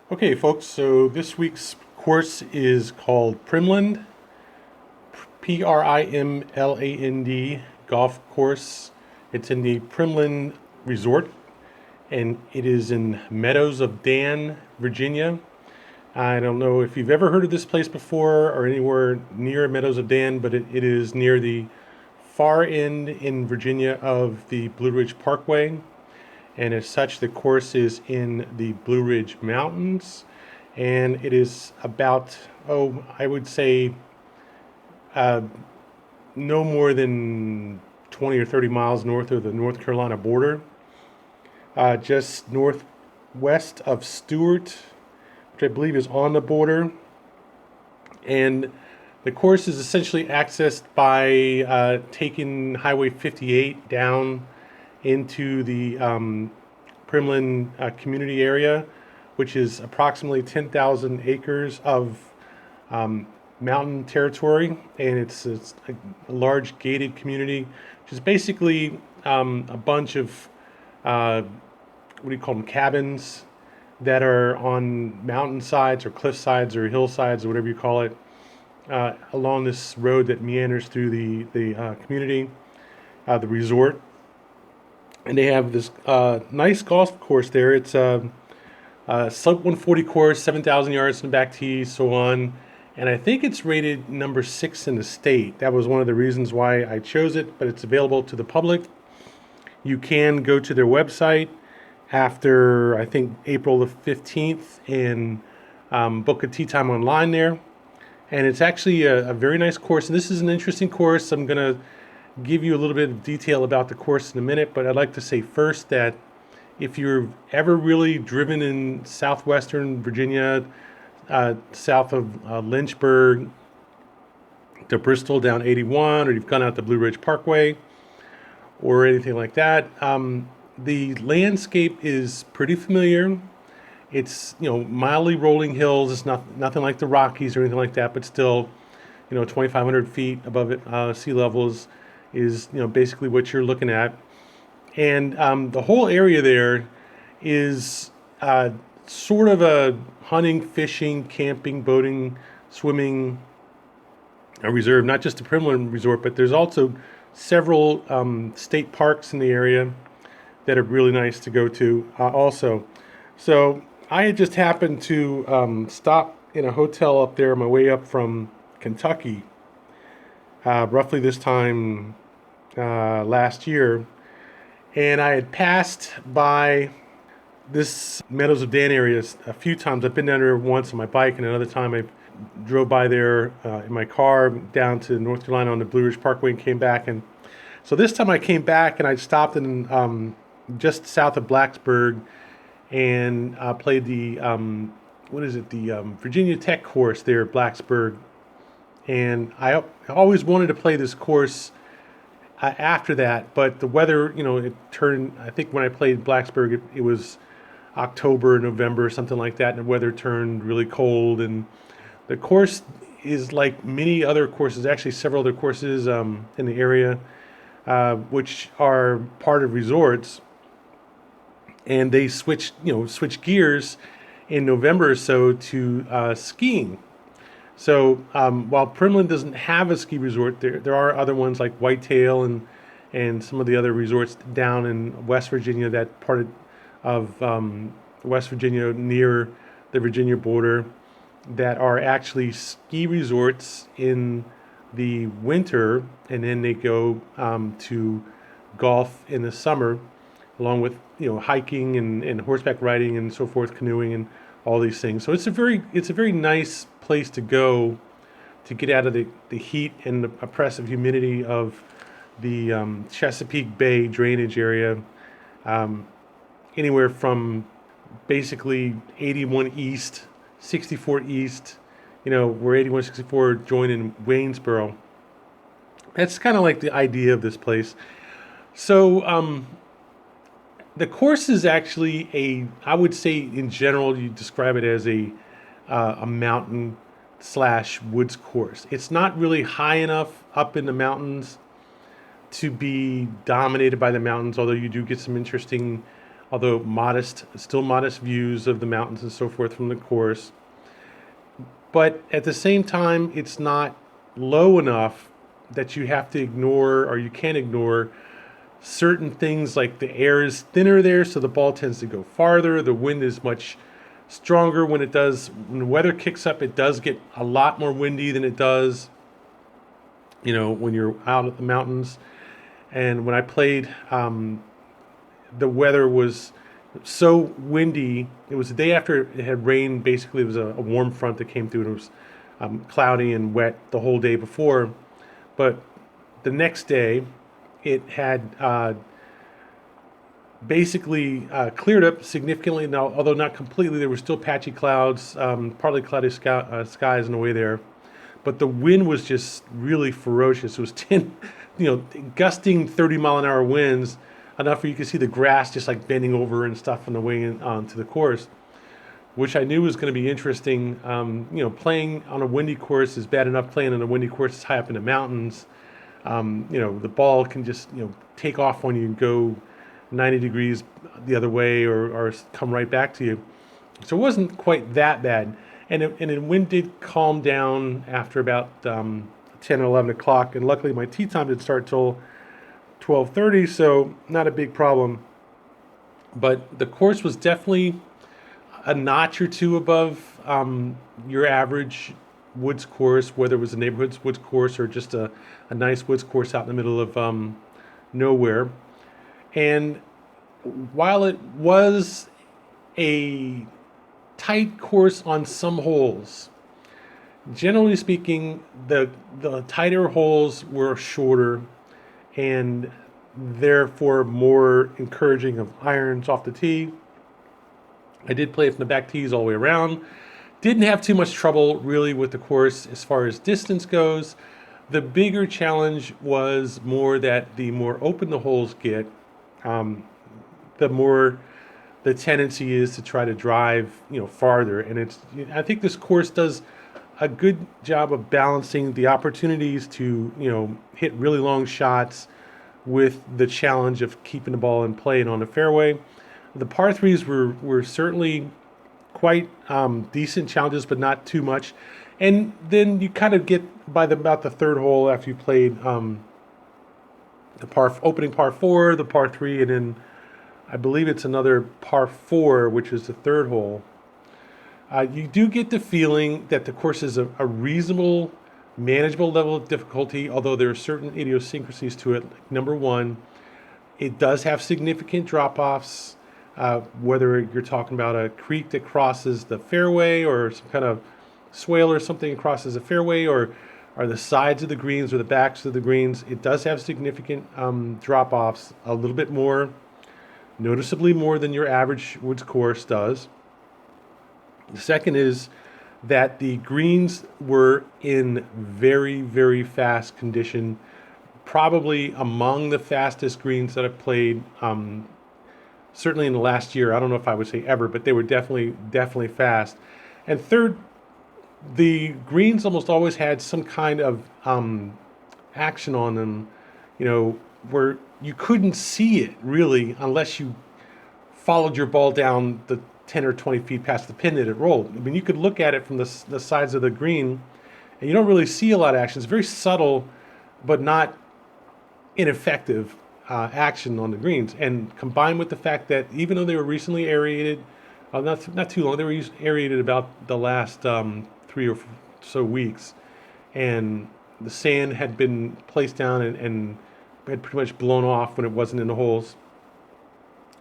Okay, folks, so this week's course is called Primland, Primland golf course. It's in the Primland Resort, and it is in Meadows of Dan, Virginia. I don't know if you've ever heard of this place before or anywhere near Meadows of Dan, but it is near the far end in Virginia of the Blue Ridge Parkway. And as such, the course is in the Blue Ridge Mountains, and it is about, I would say, uh, no more than 20 or 30 miles north of the North Carolina border, just northwest of Stewart, which I believe is on the border. And the course is essentially accessed by taking Highway 58 down into the Primland community area, which is approximately 10,000 acres of mountain territory, and it's a large gated community, which is basically a bunch of what do you call them, cabins that are on mountainsides or cliffsides or hillsides or whatever you call it, along this road that meanders through the community, the resort. And they have this nice golf course there. It's a sub 140 course, 7,000 yards in the back tee, so on. And I think it's rated number 6 in the state. That was one of the reasons why I chose it, but it's available to the public. You can go to their website after, I think, April the 15th and book a tee time online there. And it's actually a very nice course. And this is an interesting course. I'm going to give you a little bit of detail about the course in a minute, but I'd like to say first that if you're ever really driven in southwestern Virginia, south of Lynchburg to Bristol down 81, or you've gone out the Blue Ridge Parkway or anything like that, the landscape is pretty familiar. It's mildly rolling hills. It's nothing like the Rockies or anything like that, but still 2,500 feet above it, sea levels is basically what you're looking at. And the whole area there is sort of a hunting, fishing, camping, boating, swimming reserve, not just the Primland Resort, but there's also several state parks in the area that are really nice to go to also. So I had just happened to stop in a hotel up there on my way up from Kentucky, roughly this time last year, and I had passed by this Meadows of Dan area a few times. I've been down there once on my bike, and another time I drove by there in my car down to North Carolina on the Blue Ridge Parkway and came back. And so this time I came back and I stopped in just south of Blacksburg and played the the Virginia Tech course there at Blacksburg. And I always wanted to play this course after that, but the weather, it turned, I think when I played Blacksburg, it was October, November, something like that, and the weather turned really cold. And the course is like many other courses, actually several other courses in the area, which are part of resorts, and they switch gears in November or so to skiing. So while Primland doesn't have a ski resort, there are other ones like Whitetail and some of the other resorts down in West Virginia, that part of West Virginia near the Virginia border, that are actually ski resorts in the winter, and then they go to golf in the summer, along with hiking and horseback riding and so forth, canoeing and all these things. So it's a very nice place to go to get out of the heat and the oppressive humidity of the Chesapeake Bay drainage area, anywhere from basically 81 East, 64 East, where 81, 64 join in Waynesboro. That's kind of like the idea of this place. So the course is actually I would say in general, you describe it as a mountain slash woods course. It's not really high enough up in the mountains to be dominated by the mountains, although you do get some interesting although modest, still modest views of the mountains and so forth from the course. But at the same time, it's not low enough that you have to ignore, or you can't ignore, certain things like the air is thinner there, so the ball tends to go farther. The wind is much stronger when it does. When the weather kicks up, it does get a lot more windy than it does, when you're out at the mountains. And when I played, the weather was so windy. It was the day after it had rained. Basically, it was a warm front that came through, and it was cloudy and wet the whole day before. But the next day, it had basically cleared up significantly. Now, although not completely, there were still patchy clouds, partly cloudy skies on the way there. But the wind was just really ferocious. It was gusting 30-mile-an-hour winds, enough where you could see the grass just like bending over and stuff on the way onto the course, which I knew was going to be interesting. Playing on a windy course is bad enough. Playing on a windy course is high up in the mountains. The ball can just take off on you and go 90 degrees the other way, or come right back to you. So it wasn't quite that bad. And the wind did calm down after about 10 or 11 o'clock. And luckily my tee time didn't start till 12:30, so not a big problem. But the course was definitely a notch or two above your average woods course, whether it was a neighborhood woods course or just a nice woods course out in the middle of nowhere. And while it was a tight course on some holes, generally speaking, the tighter holes were shorter and therefore more encouraging of irons off the tee. I did play it from the back tees all the way around. Didn't have too much trouble really with the course as far as distance goes. The bigger challenge was more that the more open the holes get, the more the tendency is to try to drive, farther. And I think this course does a good job of balancing the opportunities to, hit really long shots with the challenge of keeping the ball in play and on the fairway. The par threes were certainly quite decent challenges, but not too much. And then you kind of get by about the third hole after you played the opening par four, the par three, and then I believe it's another par four, which is the third hole. You do get the feeling that the course is a reasonable, manageable level of difficulty, although there are certain idiosyncrasies to it. Like number one, it does have significant drop-offs, whether you're talking about a creek that crosses the fairway or some kind of swale or something that crosses the fairway, or the sides of the greens or the backs of the greens. It does have significant drop-offs, a little bit more, noticeably more than your average woods course does. The second is that the greens were in very, very fast condition, probably among the fastest greens that I've played, certainly in the last year. I don't know if I would say ever, but they were definitely fast. And third, the greens almost always had some kind of action on them, where you couldn't see it really unless you followed your ball down the 10 or 20 feet past the pin that it rolled. I mean, you could look at it from the sides of the green, and you don't really see a lot of action. It's very subtle, but not ineffective action on the greens. And combined with the fact that even though they were recently aerated, not too long, they were aerated about the last 3 or so weeks, and the sand had been placed down and had pretty much blown off when it wasn't in the holes.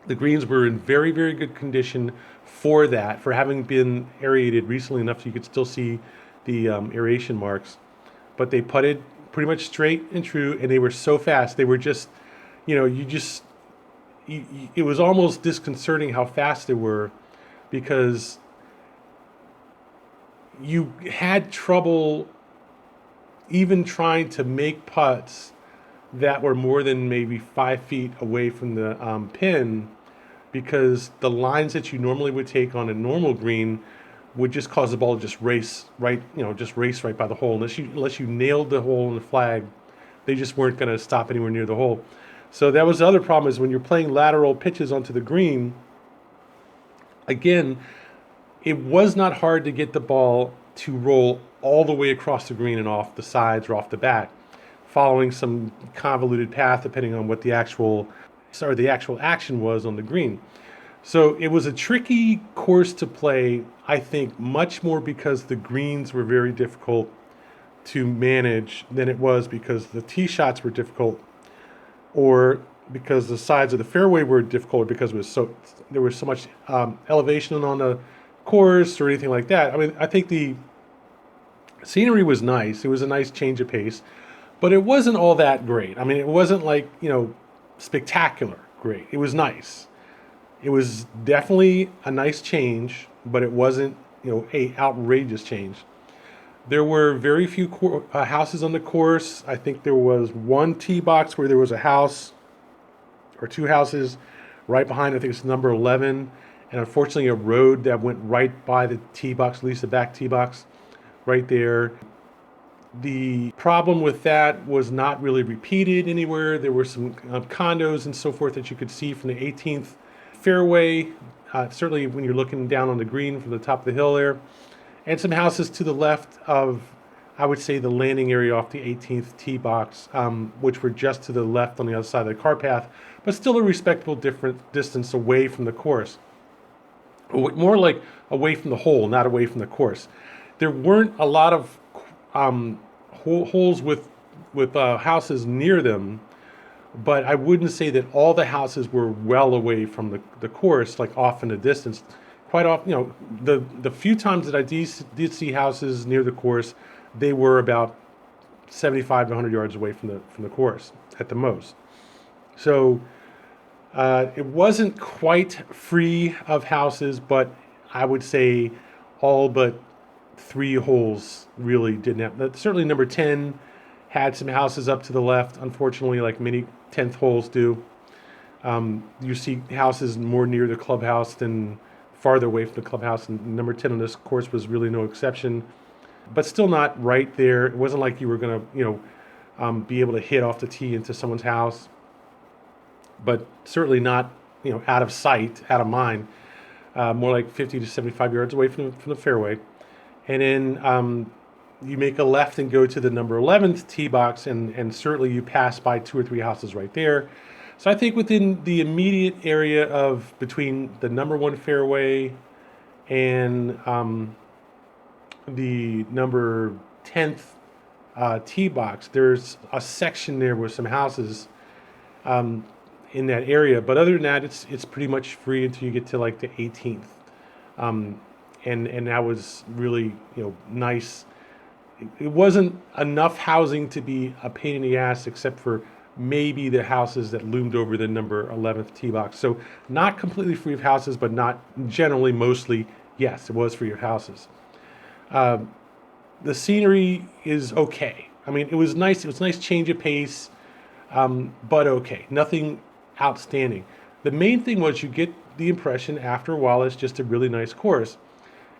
The greens were in very, very good condition for having been aerated recently enough so you could still see the aeration marks. But they putted pretty much straight and true, and they were so fast. They were just, it was almost disconcerting how fast they were, because you had trouble even trying to make putts that were more than maybe 5 feet away from the pin, because the lines that you normally would take on a normal green would just cause the ball to just race right by the hole. Unless you nailed the hole in the flag, they just weren't going to stop anywhere near the hole. So that was the other problem, is when you're playing lateral pitches onto the green, again, it was not hard to get the ball to roll all the way across the green and off the sides or off the back, following some convoluted path depending on what the actual action was on the green. So it was a tricky course to play, I think, much more because the greens were very difficult to manage than it was because the tee shots were difficult, or because the sides of the fairway were difficult, because there was so much elevation on the course or anything like that. I mean, I think the scenery was nice. It was a nice change of pace, but it wasn't all that great. I mean, it wasn't like, spectacular great. It was nice. It was definitely a nice change, but it wasn't, a outrageous change. There were very few houses on the course. I think there was one tee box where there was a house or two houses right behind, I think it's number 11, and unfortunately a road that went right by the tee box, at least the back tee box, right there. The problem with that was not really repeated anywhere. There were some condos and so forth that you could see from the 18th fairway, certainly when you're looking down on the green from the top of the hill there, and some houses to the left of, I would say, the landing area off the 18th tee box, which were just to the left on the other side of the car path, but still a respectable different distance away from the course. More like away from the hole, not away from the course. There weren't a lot of holes with houses near them, but I wouldn't say that all the houses were well away from the course, like off in the distance. Quite often, the few times that I did see houses near the course, they were about 75 to 100 yards away from the course at the most. So it wasn't quite free of houses, but I would say all but 3 holes really didn't have. Certainly number 10 had some houses up to the left, unfortunately, like many 10th holes do. You see houses more near the clubhouse than farther away from the clubhouse, and number 10 on this course was really no exception, but still not right there. It wasn't like you were going to, be able to hit off the tee into someone's house, but certainly not, out of sight, out of mind. More like 50 to 75 yards away from the fairway. And then you make a left and go to the number 11th tee box, and certainly you pass by 2 or 3 houses right there. So I think within the immediate area of between the number 1 fairway and the number 10th tee box, there's a section there with some houses in that area. But other than that, it's pretty much free until you get to like the 18th. And that was really, nice. It wasn't enough housing to be a pain in the ass, except for maybe the houses that loomed over the number 11th tee box. So not completely free of houses, but not generally, mostly, yes, it was free of houses. The scenery is okay. I mean, it was nice. It was a nice change of pace, but okay. Nothing outstanding. The main thing was you get the impression after a while it's just a really nice course.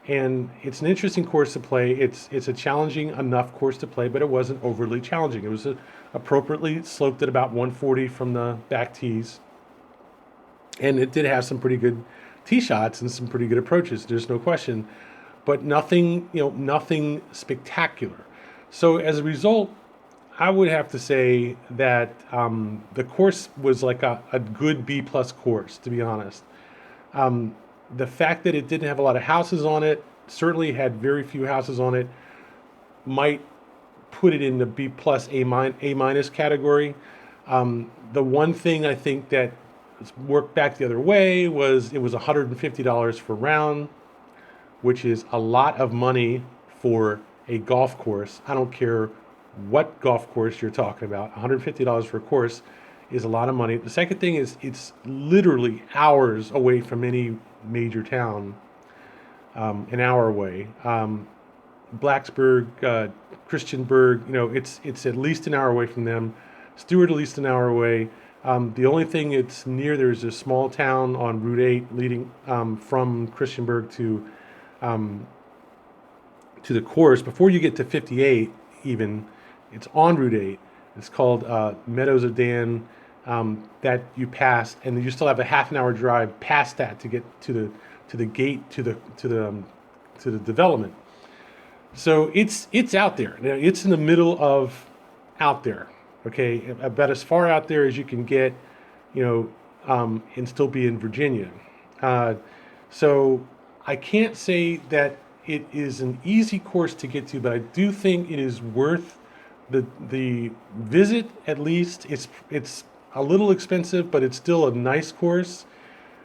And it's an interesting course to play. It's a challenging enough course to play, but it wasn't overly challenging. It was appropriately sloped at about 140 from the back tees. And it did have some pretty good tee shots and some pretty good approaches, there's no question. But nothing, nothing spectacular. So as a result, I would have to say that the course was like a good B+ course, to be honest. The fact that it didn't have a lot of houses on it, certainly had very few houses on it, might put it in the B+, A- category. The one thing I think that worked back the other way was it was $150 per round, which is a lot of money for a golf course. I don't care what golf course you're talking about. $150 for a course is a lot of money. The second thing is it's literally hours away from any major town, an hour away. Blacksburg, Christiansburg, it's at least an hour away from them. Stewart at least an hour away. The only thing it's near, there's a small town on Route 8 leading from Christiansburg to the course. Before you get to 58 even, it's on Route 8. It's called Meadows of Dan. that you passed, and you still have a half an hour drive past that to get to the gate to the development. So it's out there. It's in the middle of out there. Okay, about as far out there as you can get, and still be in Virginia. Uh, so I can't say that it is an easy course to get to, but I do think it is worth the visit. At least it's a little expensive, but it's still a nice course.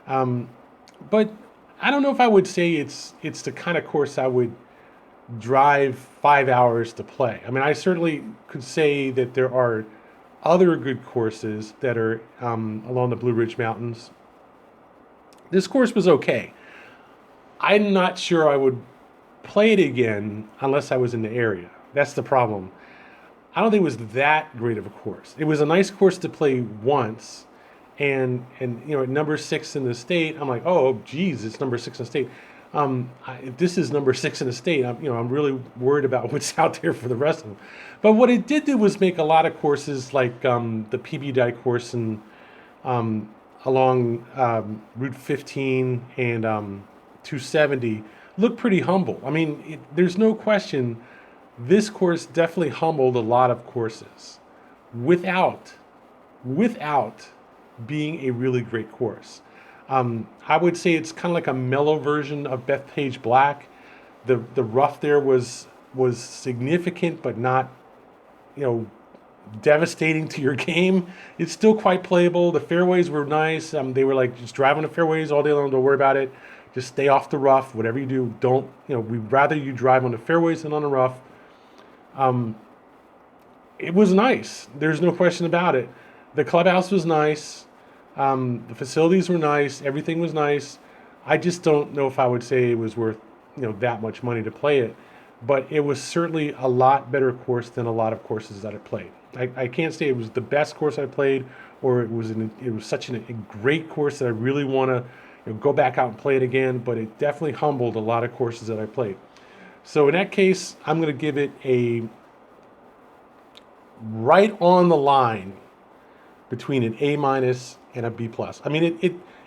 But I don't know if I would say it's the kind of course I would drive 5 hours to play. I mean, I certainly could say that there are other good courses that are along the Blue Ridge Mountains. This course was okay. I'm not sure I would play it again unless I was in the area. That's the problem. I don't think it was that great of a course. It was a nice course to play once, and at number 6 in the state, I'm like, oh, geez, it's number 6 in the state. If this is number 6 in the state, I'm really worried about what's out there for the rest of them. But what it did do was make a lot of courses like the PB course and along Route 15 and 270 look pretty humble. I mean, there's no question. This course definitely humbled a lot of courses without being a really great course. I would say it's kind of like a mellow version of Bethpage Black. The rough there was significant, but not, devastating to your game. It's still quite playable. The fairways were nice. They were like, just drive on the fairways all day long. Don't worry about it. Just stay off the rough. Whatever you do, don't. We'd rather you drive on the fairways than on the rough. It was nice. There's no question about it. The clubhouse was nice. The facilities were nice. Everything was nice. I just don't know if I would say it was worth, that much money to play it. But it was certainly a lot better course than a lot of courses that I played. I can't say it was the best course I played, or it was such a great course that I really want to go back out and play it again. But it definitely humbled a lot of courses that I played. So in that case, I'm going to give it a right on the line between an A- and a B+. I mean,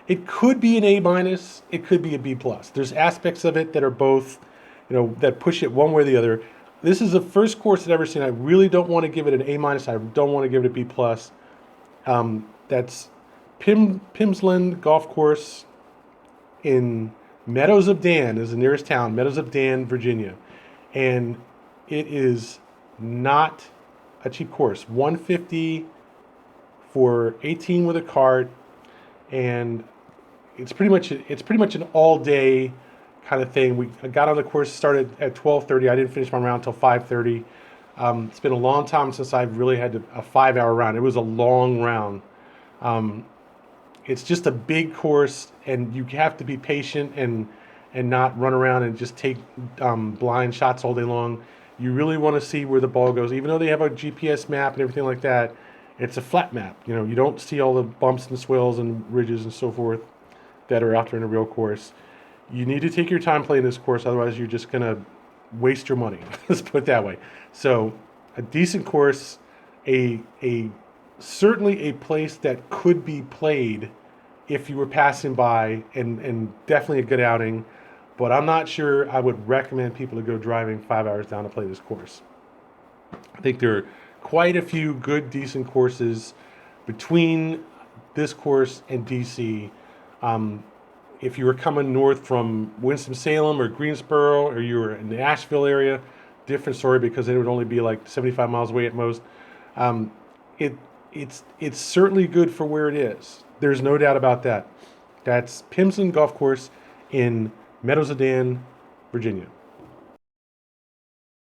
it could be an A-, it could be a B+. There's aspects of it that are both, that push it one way or the other. This is the first course I've ever seen. I really don't want to give it an A-. I don't want to give it a B+. That's Primland Golf Course in Meadows of Dan is the nearest town, Meadows of Dan, Virginia. And it is not a cheap course. $150 for 18 with a cart, and it's pretty much an all day kind of thing. I got on the course, started at 12:30. I didn't finish my round until 5:30. It's been a long time since I've really had a 5-hour round. It was a long round. It's just a big course, and you have to be patient and not run around and just take blind shots all day long. You really want to see where the ball goes, even though they have a GPS map and everything like that. It's a flat map. You don't see all the bumps and swells and ridges and so forth that are out there in a real course. You need to take your time playing this course, otherwise you're just going to waste your money. Let's put it that way. So, a decent course, a certainly a place that could be played if you were passing by, and definitely a good outing. But I'm not sure I would recommend people to go driving 5 hours down to play this course. I think there are quite a few good, decent courses between this course and DC. If you were coming north from Winston-Salem or Greensboro, or you were in the Asheville area, different story, because it would only be like 75 miles away at most. It's certainly good for where it is. There's no doubt about that. That's Primland Golf Course in Meadows of Dan, Virginia.